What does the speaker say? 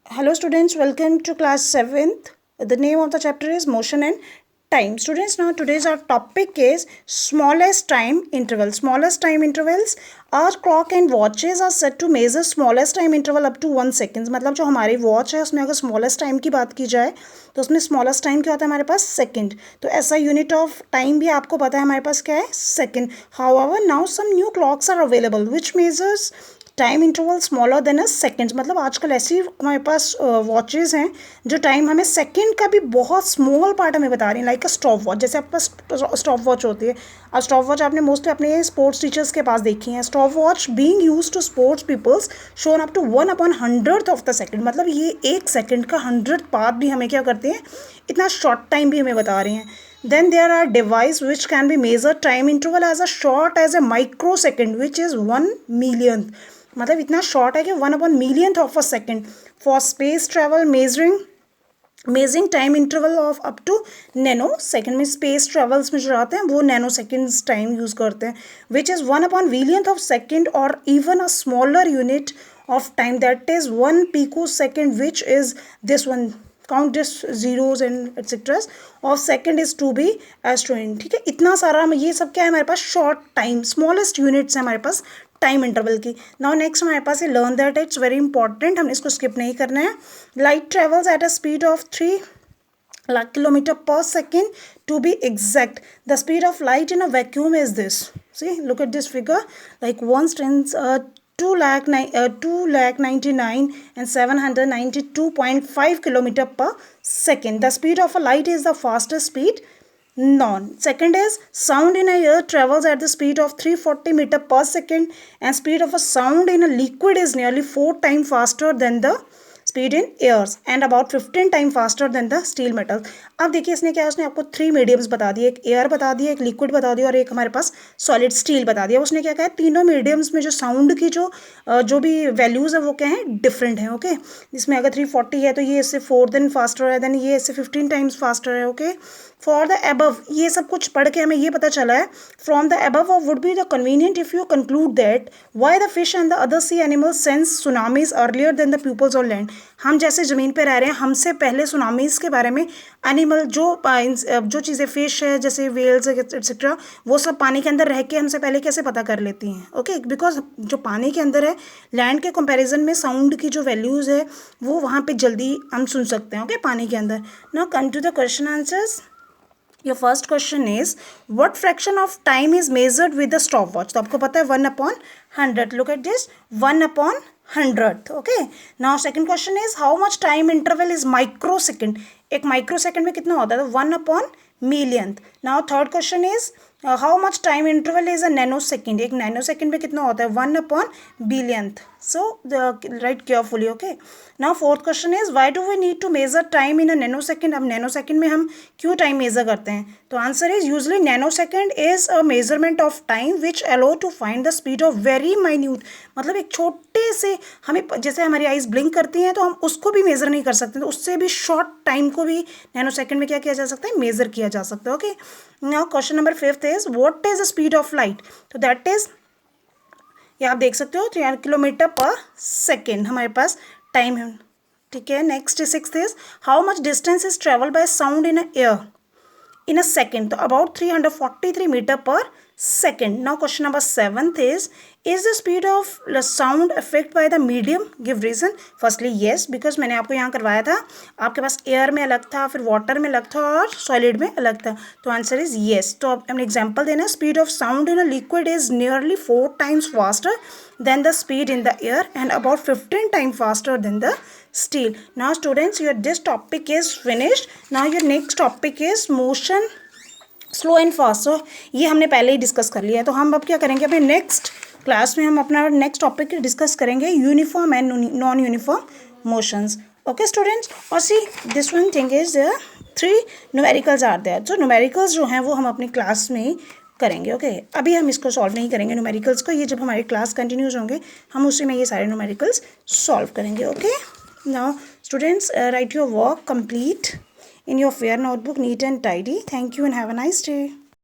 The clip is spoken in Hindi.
Hello students, welcome to class 7th. The name of the chapter is motion and time. Students, now today's our topic is smallest time interval. Smallest time intervals, our clock and watches are set to measure smallest time interval up to 1 seconds. मतलब जो हमारी वॉच है उसमें अगर स्मॉलेस्ट टाइम की बात की जाए तो उसमें स्मॉलेस्ट टाइम क्या होता है हमारे पास सेकंड. तो ऐसा यूनिट ऑफ टाइम भी आपको पता है हमारे पास क्या है second. However now some new clocks are available which measures time interval smaller than a seconds. मतलब आजकल ऐसी हमारे पास वॉचेज़ हैं जो टाइम हमें सेकेंड का भी बहुत स्मॉल पार्ट हमें बता रही हैं. लाइक अ स्टॉप वॉच, जैसे आपके पास स्टॉप वॉच होती है. अब स्टॉप वॉच आपने मोस्टली अपने स्पोर्ट्स टीचर्स के पास देखी हैं. Stop watch being used to sports peoples shown up to 1/100th of the second. मतलब ये 1 सेकेंड का 100th पार्ट भी हमें क्या करते हैं, इतना शॉर्ट टाइम भी हमें बता रहे हैं. Then there are device which can be measured time interval as a short as a microsecond which is 1 millionth. मतलब इतना शॉर्ट है कि 1/1 millionth of a second. For space travel measuring time interval of up to nano second. में स्पेस ट्रेवल्स में जो आते हैं वो नैनो सेकेंड्स टाइम यूज़ करते हैं which is 1/1 millionth of second और even a smaller unit of time that is 1 pico-second which is this one. Count this zeros and etceteras और second is to be as to n. ठीक है, इतना सारा ये सब क्या है हमारे पास शॉर्ट टाइम स्मॉलेस्ट यूनिट्स है हमारे पास टाइम इंटरवल की. नाउ नेक्स्ट हमारे पास है learn that. It's very important, हमने इसको स्किप नहीं करना है. Light travels at a speed of 3 lakh kilometer per second to be exact. The speed of light in a vacuum is this. See, look at this figure. Like 2,99 and 792.5 kilometer per second. The speed of a light is the fastest speed known. Second is sound in a air travels at the speed of 340 meter per second and speed of a sound in a liquid is nearly 4 times faster than the speed in years and about 15 time faster than the steel metal. अब देखिए इसने क्या, उसने आपको 3 मीडियम्स बता दिए, एक एयर बता दिया, एक लिक्विड बता दिया और एक हमारे पास सॉलिड स्टील बता दिया. उसने क्या कहा है, तीनों मीडियम्स में जो साउंड की जो भी वैल्यूज़ है वो क्या है, डिफरेंट है. ओके, इसमें अगर 340 है तो ये इससे 4 दिन फास्टर है, देन ये इससे 15 टाइम्स फास्टर है. ओके, फॉर द अबव ये सब कुछ पढ़ के हमें ये पता चला है from the above would be the convenient if you conclude that why the fish and the other sea animals sense tsunamis earlier than the peoples on land. हम जैसे ज़मीन पे रह रहे हैं, हमसे पहले सुनामीज़ के बारे में एनिमल जो चीज़ें फिश है जैसे वेल्स एक्सेट्रा वो सब पानी के अंदर रह के हमसे पहले कैसे पता कर लेती हैं. ओके, बिकॉज जो पानी के अंदर है लैंड के कंपैरिजन में साउंड की जो वैल्यूज़ है वो वहाँ पे जल्दी हम सुन सकते हैं. ओके, पानी के अंदर. Now come to the question answers. Your first question is what fraction of time is measured with the stop watch. तो आपको पता है 1/100. Look at this 1/100. Okay, now second question is how much time interval is micro second. एक माइक्रो सेकेंड में कितना होता है, 1/millionth. Now third question is how much time interval is a nano second. एक नैनो सेकेंड में कितना होता है, 1/billionth. So write carefully. Okay, now fourth question is why do we need to measure time in a nano second. अब नैनो सेकेंड में हम क्यों टाइम मेजर करते हैं. तो answer is usually nano second is a measurement of time which allow to find the speed of very minute. मतलब एक छोटे से हमें जैसे हमारी आइज ब्लिंक करती हैं तो हम उसको भी मेजर नहीं कर सकते, तो उससे भी शॉर्ट टाइम को भी नैनो सेकेंड में क्या किया जा सकता है, मेजर किया जा सकता है. Okay, now question number 5th is what is the speed of light. तो दैट इज ये आप देख सकते हो 3 किलोमीटर पर सेकेंड हमारे पास टाइम है. ठीक है, next 6th is how much distance is travel by sound in air in a second. तो about 343 meter per second. Now question number 7th is the speed of the sound affected by the medium? Give reason. Firstly yes, because मैंने आपको यहाँ करवाया था, आपके पास एयर में अलग था, फिर वाटर में अलग था और सॉलिड में अलग था. तो आंसर इज येस. तो अब हमने एग्जाम्पल देना, speed of sound in a liquid is nearly 4 times faster than the speed in the air and about 15 times faster than the steel. Now students, your this topic is finished. Now your next topic is motion slow and fast. So ये हमने पहले ही डिस्कस कर लिया है. तो हम अब क्या करेंगे, अपने नेक्स्ट क्लास में हम अपना नेक्स्ट टॉपिक डिस्कस करेंगे uniform and non uniform motions. Okay students, और see this one thing is 3 numericals are there. जो न्यूमेरिकल्स जो हैं वो हम अपनी क्लास में ही करेंगे. ओके, अभी हम इसको सॉल्व नहीं करेंगे न्यूमेरिकल्स को, ये जब हमारी क्लास कंटिन्यूज होंगे हम उसी में ये सारे न्यूमेरिकल्स सॉल्व करेंगे. Okay, now students write your work complete in your fair notebook, neat and tidy. Thank you and have a nice day.